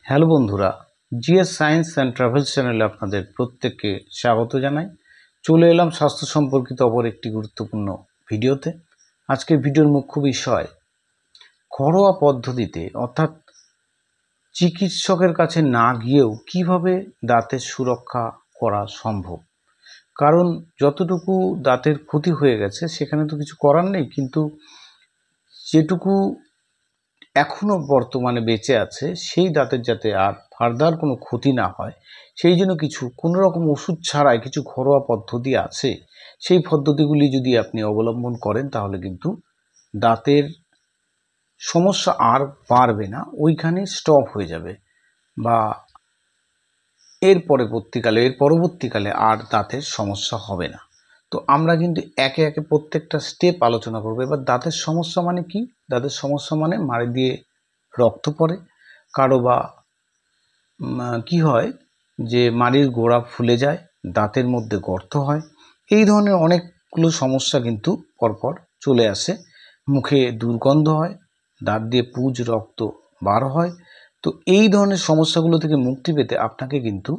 Hello বন্ধুরা, GS science and travel চ্যানেলে আপনাদের প্রত্যেককে স্বাগত জানাই। চলে এলাম স্বাস্থ্য সম্পর্কিত অপর একটি গুরুত্বপূর্ণ ভিডিওতে। আজকের ভিডিওর মুখ্য বিষয় ঘরোয়া পদ্ধতিতে অর্থাৎ চিকিৎসকের কাছে না গিয়েও কিভাবে দাঁতের সুরক্ষা করা সম্ভব। কারণ যতটুকু দাঁতের ক্ষতি হয়ে গেছে সেখানে তো কিছু করার নেই, কিন্তু যেটুকু এখনো বর্তমানে বেঁচে আছে সেই দাঁতের যাতে আর ফার্দার কোনো ক্ষতি না হয় সেই জন্য কোনো রকম ওষুধ ছাড়াই কিছু ঘরোয়া পদ্ধতি আছে। সেই পদ্ধতিগুলি যদি আপনি অবলম্বন করেন তাহলে কিন্তু দাঁতের সমস্যা আর বাড়বে না, ওইখানে স্টপ হয়ে যাবে বা এর পরবর্তীকালে আর দাঁতের সমস্যা হবে না। তো আমরা কিন্তু একে একে প্রত্যেকটা স্টেপ আলোচনা করবো। এবার দাঁতের সমস্যা মানে কি? দাঁতের সমস্যা মানে মাড়ি দিয়ে রক্ত পড়ে, কারো বা কি হয় যে মাড়ির গোড়া ফুলে যায়, দাঁতের মধ্যে গর্ত হয়, এই ধরনের অনেকগুলো সমস্যা কিন্তু পরপর চলে আসে। মুখে দুর্গন্ধ হয়, দাঁত দিয়ে পুঁজ রক্ত বার হয়। তো এই ধরনের সমস্যাগুলো থেকে মুক্তি পেতে আপনাকে কিন্তু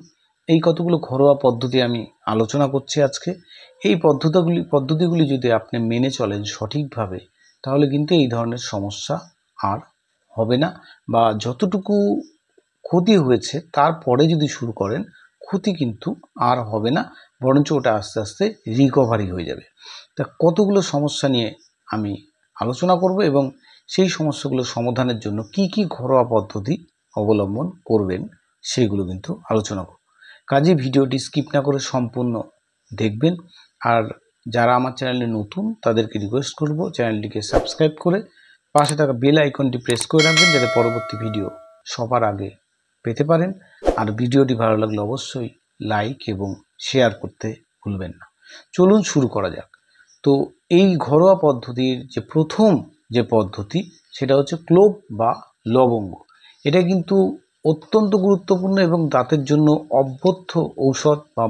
এই কতগুলো ঘরোয়া পদ্ধতি আমি আলোচনা করছি আজকে। এই পদ্ধতিগুলি যদি আপনি মেনে চলেন সঠিকভাবে তাহলে কিন্তু এই ধরনের সমস্যা আর হবে না, বা যতটুকু ক্ষতি হয়েছে তারপরে যদি শুরু করেন ক্ষতি কিন্তু আর হবে না, বরঞ্চ ওটা আস্তে আস্তে রিকভারি হয়ে যাবে। তা কতগুলো সমস্যা নিয়ে আমি আলোচনা করব এবং সেই সমস্যাগুলো সমাধানের জন্য কি কি ঘরোয়া পদ্ধতি অবলম্বন করবেন সেগুলো কিন্তু আলোচনা করব। কাজে ভিডিওটি স্কিপ না করে সম্পূর্ণ দেখবেন। আর যারা আমার চ্যানেলে নতুন তাদেরকে রিকোয়েস্ট করব চ্যানেলটিকে সাবস্ক্রাইব করে পাশে থাকা বেল আইকনটি প্রেস করে রাখবেন যাতে পরবর্তী ভিডিও সবার আগে পেতে পারেন। আর ভিডিওটি ভালো লাগলে অবশ্যই লাইক এবং শেয়ার করতে ভুলবেন না। চলুন শুরু করা যাক। তো এই ঘরোয়া পদ্ধতির যে প্রথম যে পদ্ধতি সেটা হচ্ছে ক্লোভ বা লবঙ্গ। এটা কিন্তু অত্যন্ত গুরুত্বপূর্ণ এবং দাঁতের জন্য অব্যর্থ ঔষধ বা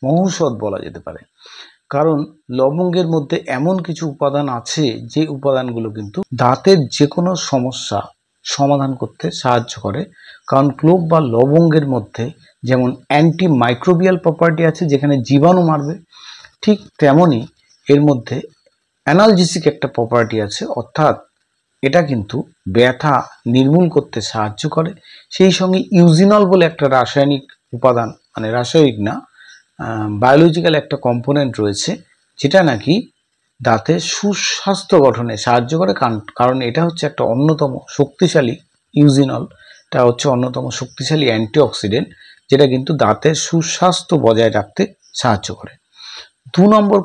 মহৌষধ বলা যেতে পারে। কারণ লবঙ্গের মধ্যে এমন কিছু উপাদান আছে যে উপাদানগুলো কিন্তু দাঁতের যে কোনো সমস্যা সমাধান করতে সাহায্য করে। কারণ ক্লোভ বা লবঙ্গের মধ্যে যেমন অ্যান্টি মাইক্রোবিয়াল প্রপার্টি আছে যেখানে জীবাণু মারবে, ঠিক তেমনই এর মধ্যে অ্যানালজেসিক একটা প্রপার্টি আছে, অর্থাৎ এটা কিন্তু ব্যথা নির্মূল করতে সাহায্য করে। সেই সঙ্গে ইউজিনল বলে একটা রাসায়নিক উপাদান, মানে রাসায়নিক না, বায়োলজিক্যাল একটা কম্পোনেন্ট রয়েছে যেটা নাকি দাঁতের সুস্বাস্থ্য গঠনে সাহায্য করে। কারণ এটা হচ্ছে একটা অন্যতম শক্তিশালী ইউজিনলটা হচ্ছে অন্যতম শক্তিশালী অ্যান্টিঅক্সিডেন্ট যেটা কিন্তু দাঁতের সুস্বাস্থ্য বজায় রাখতে সাহায্য করে। দু নম্বর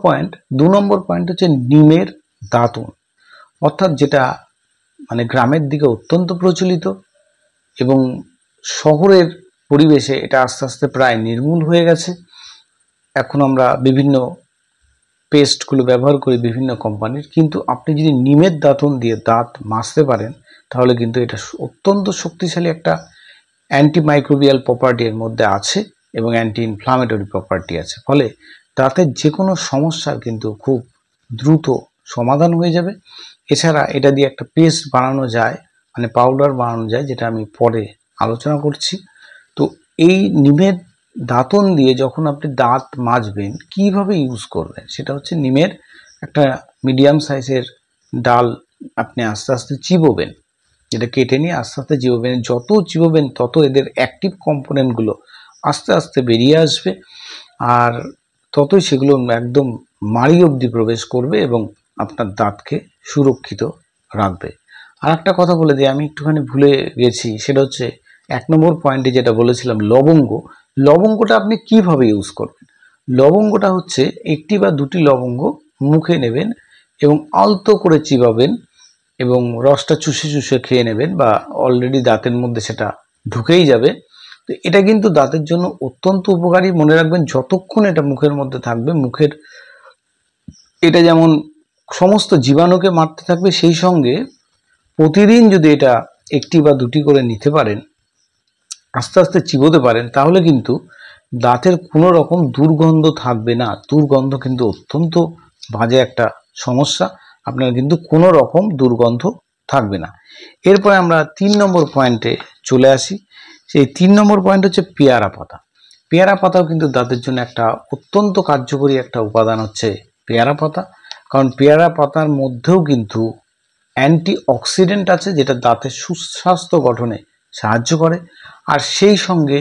পয়েন্ট হচ্ছে নিমের দাঁতুন, অর্থাৎ যেটা মানে গ্রামের দিকে অত্যন্ত প্রচলিত এবং শহরের পরিবেশে এটা আস্তে আস্তে প্রায় নির্মূল হয়ে গেছে। এখন আমরা বিভিন্ন পেস্টগুলো ব্যবহার করি বিভিন্ন কোম্পানির, কিন্তু আপনি যদি নিমের দাঁতুন দিয়ে দাঁত মাজতে পারেন তাহলে কিন্তু এটা অত্যন্ত শক্তিশালী একটা অ্যান্টিমাইক্রোবিয়াল প্রপার্টি এর মধ্যে আছে এবং অ্যান্টি ইনফ্লামেটরি প্রপার্টি আছে। ফলে দাঁতের যে কোনো সমস্যার কিন্তু খুব দ্রুত সমাধান হয়ে যাবে। এছাড়া এটা দিয়ে একটা পেস্ট বানানো যায়, মানে পাউডার বানানো যায়, যেটা আমি পরে আলোচনা করছি। তো এই নিমের দাঁতন দিয়ে যখন আপনি দাঁত মাজবেন কিভাবে ইউজ করবেন সেটা হচ্ছে নিমের একটা মিডিয়াম সাইজের ডাল আপনি আস্তে আস্তে চিবোবেন, যেটা কেটে নিয়ে আস্তে আস্তে চিবোবেন। যত চিবোবেন তত এদের অ্যাক্টিভ কম্পোনেন্টগুলো আস্তে আস্তে বেরিয়ে আসবে, আর ততই সেগুলো একদম মাড়ি অবধি প্রবেশ করবে এবং আপনার দাঁতকে সুরক্ষিত রাখবে। আর একটা কথা বলে দিই, আমি একটুখানি ভুলে গেছি, সেটা হচ্ছে 1 নম্বর পয়েন্টে যেটা বলেছিলাম লবঙ্গটা আপনি কিভাবে ইউজ করবেন। লবঙ্গটা হচ্ছে একটি বা দুটি লবঙ্গ মুখে নেবেন এবং আলতো করে চিবাবেন এবং রসটা চুষে চুষে খেয়ে নেবেন, বা অলরেডি দাঁতের মধ্যে সেটা ঢুকেই যাবে। তো এটা কিন্তু দাঁতের জন্য অত্যন্ত উপকারী। মনে রাখবেন যতক্ষণ এটা মুখের মধ্যে থাকবে, এটা যেমন সমস্ত জীবাণুকে মারতে থাকবে, সেই সঙ্গে প্রতিদিন যদি এটা একটি বা দুটি করে নিতে পারেন, আস্তে আস্তে চিবোতে পারেন, তাহলে কিন্তু দাঁতের কোনো রকম দুর্গন্ধ থাকবে না। দুর্গন্ধ কিন্তু অত্যন্ত বাজে একটা সমস্যা, আপনার কিন্তু কোনো রকম দুর্গন্ধ থাকবে না। এরপরে আমরা 3 নম্বর পয়েন্টে চলে আসি। সেই 3 নম্বর পয়েন্ট হচ্ছে পেয়ারা পাতা। পেয়ারা পাতাও কিন্তু দাঁতের জন্য একটা অত্যন্ত কার্যকরী একটা উপাদান হচ্ছে পেয়ারা পাতা, কারণ পেয়ারা পাতার মধ্যেও কিন্তু অ্যান্টিঅক্সিডেন্ট আছে যেটা দাঁতের সুস্বাস্থ্য গঠনে সাহায্য করে। আর সেই সঙ্গে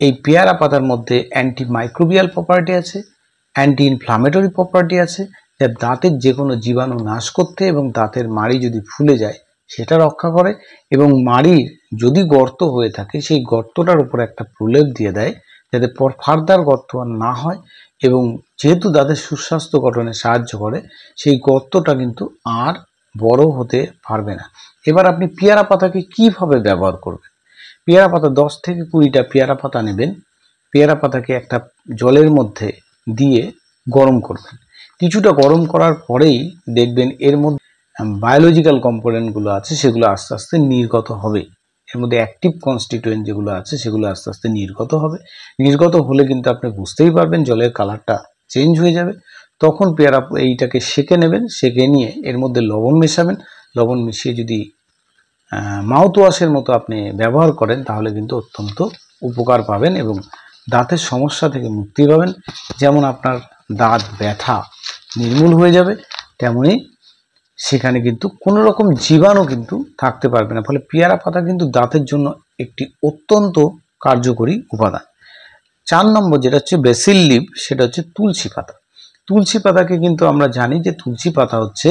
এই পেয়ারা পাতার মধ্যে অ্যান্টিমাইক্রোবিয়াল প্রপার্টি আছে, অ্যান্টি ইনফ্লামেটরি প্রপার্টি আছে, যা দাঁতের যে কোনো জীবাণু নাশ করতে এবং দাঁতের মাড়ি যদি ফুলে যায় সেটা রক্ষা করে, এবং মাড়ির যদি গর্ত হয়ে থাকে সেই গর্তটার উপর একটা প্রলেপ দিয়ে দেয় যাতে ফার্দার গর্ত আর না হয়, এবং যেহেতু দাঁতের সুস্বাস্থ্য গঠনে সাহায্য করে সেই গর্তটা কিন্তু আর বড় হতে পারবে না। এবার আপনি পেয়ারা পাতাকে কিভাবে ব্যবহার করবেন? পেয়ারা পাতা 10 থেকে 20টা পেয়ারা পাতা নেবেন, পেয়ারা পাতাকে একটা জলের মধ্যে দিয়ে গরম করবেন। কিছুটা গরম করার পরেই দেখবেন এর মধ্যে বায়োলজিক্যাল কম্পোনেন্টগুলো আছে সেগুলো আস্তে আস্তে নির্গত হবে, এর মধ্যে অ্যাক্টিভ কনস্টিটিউয়েন্ট যেগুলো আছে সেগুলো আস্তে আস্তে নির্গত হবে। নির্গত হলে কিন্তু আপনি বুঝতেই পারবেন জলের কালারটা চেঞ্জ হয়ে যাবে। তখন পেয়ারা এইটাকে সেকে নেবেন, সেকে নিয়ে এর মধ্যে লবণ মেশাবেন। লবণ মিশিয়ে যদি মাউথ ওয়াশের মতো আপনি ব্যবহার করেন তাহলে কিন্তু অত্যন্ত উপকার পাবেন এবং দাঁতের সমস্যা থেকে মুক্তি পাবেন। যেমন আপনার দাঁত ব্যথা নির্মূল হয়ে যাবে, তেমনি সেখানে কিন্তু কোনো রকম জীবাণু কিন্তু থাকতে পারবে না। ফলে পেয়ারা পাতা কিন্তু দাঁতের জন্য একটি অত্যন্ত কার্যকরী উপাদান। 4 নম্বর যেটা হচ্ছে বেসিল লিভ, সেটা হচ্ছে তুলসী পাতা। তুলসী পাতাকে কিন্তু আমরা জানি যে তুলসী পাতা হচ্ছে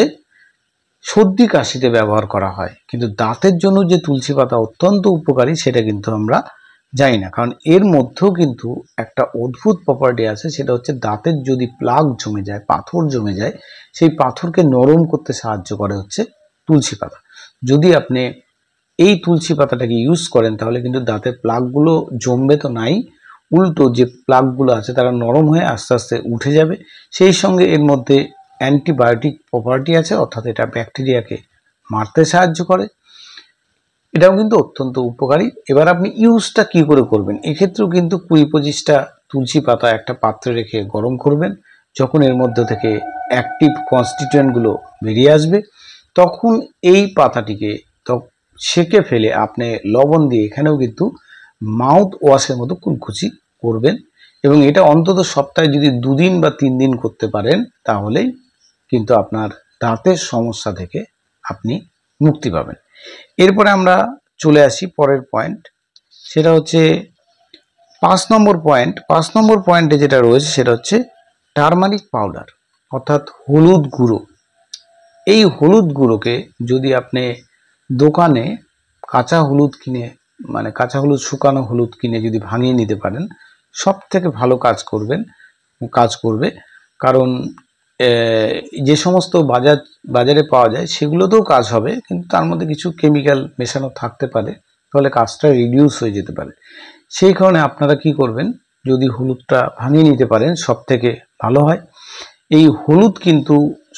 সর্দি কাশিতে ব্যবহার করা হয়, কিন্তু দাঁতের জন্য যে তুলসী পাতা অত্যন্ত উপকারী সেটা কিন্তু আমরা জানি না, কারণ এর মধ্যেও কিন্তু একটা অদ্ভুত প্রপার্টি আছে, সেটা হচ্ছে দাঁতের যদি প্লাগ জমে যায়, পাথর জমে যায়, সেই পাথরকে নরম করতে সাহায্য করে হচ্ছে তুলসী পাতা। যদি আপনি এই তুলসী পাতাটাকে ইউজ করেন তাহলে কিন্তু দাঁতের প্লাগগুলো জমবে তো নাই, উল্টো যে প্লাগগুলো আছে তারা নরম হয়ে আস্তে আস্তে উঠে যাবে। সেই সঙ্গে এর মধ্যে অ্যান্টিবায়োটিক প্রপার্টি আছে, অর্থাৎ এটা ব্যাকটেরিয়াকে মারতে সাহায্য করে, এটাও কিন্তু অত্যন্ত উপকারী। এবার আপনি ইউজটা কি করে করবেন? এক্ষেত্রেও কিন্তু 20-25টা তুলসী পাতা একটা পাত্রে রেখে গরম করবেন। যখন এর মধ্যে থেকে অ্যাক্টিভ কনস্টিটিউয়েন্টগুলো বেরিয়ে আসবে তখন এই পাতাটিকে সেকে ফেলে আপনি লবণ দিয়ে এখানেও কিন্তু মাউথ ওয়াশের মতো কুলকুচি করবেন, এবং এটা অন্তত সপ্তাহে যদি 2 দিন বা 3 দিন করতে পারেন তাহলেই কিন্তু আপনার দাঁতের সমস্যা থেকে আপনি মুক্তি পাবেন। এরপরে আমরা চলে আসি পরের পয়েন্ট, সেটা হচ্ছে 5 নম্বর পয়েন্ট। 5 নম্বর পয়েন্টে যেটা রয়েছে সেটা হচ্ছে টারমারিক পাউডার, অর্থাৎ হলুদ গুঁড়ো। এই হলুদ গুঁড়োকে যদি আপনি দোকানে কাঁচা হলুদ কিনে, মানে কাঁচা হলুদ, শুকানো হলুদ কিনে যদি ভাঙিয়ে নিতে পারেন সব থেকে ভালো কাজ করবে, কারণ যে সমস্ত বাজারে পাওয়া যায় সেগুলোতেও কাজ হবে, কিন্তু তার মধ্যে কিছু কেমিক্যাল মেশানো থাকতে পারে, তাহলে কাজটা রিডিউস হয়ে যেতে পারে। সেই কারণে আপনারা কি করবেন, যদি হলুদটা ভাঙিয়ে নিতে পারেন সব থেকে ভালো হয়। এই হলুদ কিন্তু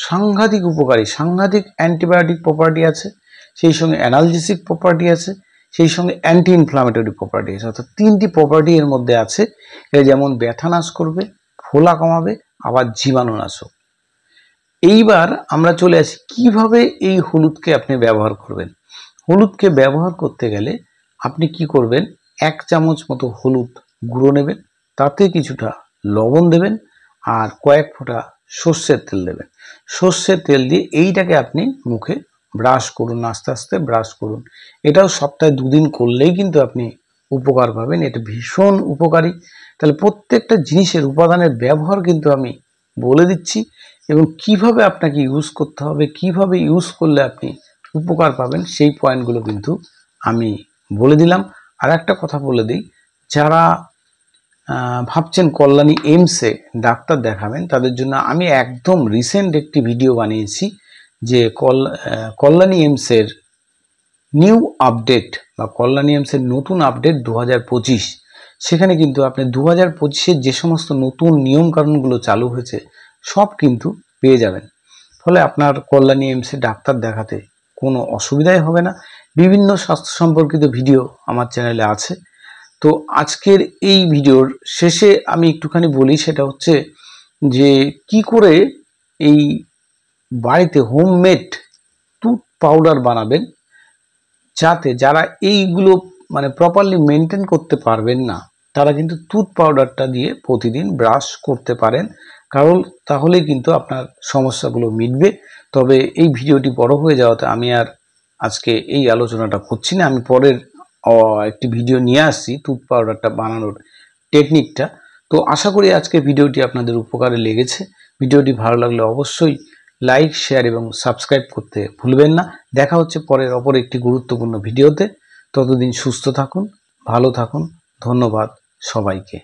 সাংঘাতিক উপকারী, সাংঘাতিক অ্যান্টিবায়োটিক প্রপার্টি আছে, সেই সঙ্গে অ্যানালজেসিক প্রপার্টি আছে, সেই সঙ্গে অ্যান্টি ইনফ্লামেটরি প্রপার্টি আছে, অর্থাৎ 3টি প্রপার্টি এর মধ্যে আছে। এটা যেমন ব্যথা নাশ করবে, ফোলা কমাবে, আবার জীবাণুনাশক। এইবার আমরা চলে আসি কিভাবে এই হলুদকে আপনি ব্যবহার করবেন। হলুদকে ব্যবহার করতে গেলে আপনি কি করবেন, 1 চামচ মতো হলুদ গুঁড়ো নেবেন, তাতে কিছুটা লবণ দেবেন আর কয়েক ফোঁটা সর্ষের তেল দেবেন। সর্ষের তেল দিয়ে এইটাকে আপনি মুখে ব্রাশ করুন, আস্তে আস্তে ব্রাশ করুন। এটাও সপ্তাহে 2 দিন করলেই কিন্তু আপনি উপকার পাবেন, এটা ভীষণ উপকারী। তাহলে প্রত্যেকটা জিনিসের উপাদানের ব্যবহার কিন্তু আমি বলে দিচ্ছি, এবং কিভাবে আপনাকে ইউজ করতে হবে, কিভাবে ইউজ করলে আপনি উপকার পাবেন সেই পয়েন্টগুলো কিন্তু আমি বলে দিলাম। আর একটা কথা বলে দিই, যারা ভাবছেন কল্যাণী এইমসে ডাক্তার দেখাবেন তাদের জন্য আমি একদম রিসেন্ট একটি ভিডিও বানিয়েছি, যে কল্যাণী এইমসের নিউ আপডেট বা কল্যাণী এইমসের নতুন আপডেট 2025। সেখানে কিন্তু আপনি 2025-এর যে সমস্ত নতুন নিয়মকানুনগুলো চালু হয়েছে সব কিন্তু পেয়ে যাবেন। ফলে আপনার কল্যাণী এইমসে ডাক্তার দেখাতে কোনো অসুবিধাই হবে না। বিভিন্ন স্বাস্থ্য সম্পর্কিত ভিডিও আমার চ্যানেলে আছে। তো আজকের এই ভিডিওর শেষে আমি একটুখানি বলি, সেটা হচ্ছে যে কি করে এই বাড়িতে হোমমেড টুথ পাউডার বানাবেন, যাতে যারা এইগুলো মানে প্রপারলি মেনটেন করতে পারবেন না তারা কিন্তু টুথ পাউডারটা দিয়ে প্রতিদিন ব্রাশ করতে পারেন, কারণ তাহলেই কিন্তু আপনার সমস্যাগুলো মিটবে। তবে এই ভিডিওটি বড় হয়ে যাওয়াতে আমি আর আজকে এই আলোচনাটা করছি না। আমি পরের একটি ভিডিও নিয়ে আসছি টুথ পাউডারটা বানানোর টেকনিকটা। তো আশা করি আজকে ভিডিওটি আপনাদের উপকারে লেগেছে। ভিডিওটি ভালো লাগলে অবশ্যই লাইক, শেয়ার এবং সাবস্ক্রাইব করতে ভুলবেন না। দেখা হচ্ছে পরের অপর একটি গুরুত্বপূর্ণ ভিডিওতে। ততদিন সুস্থ থাকুন, ভালো থাকুন। ধন্যবাদ সবাইকে।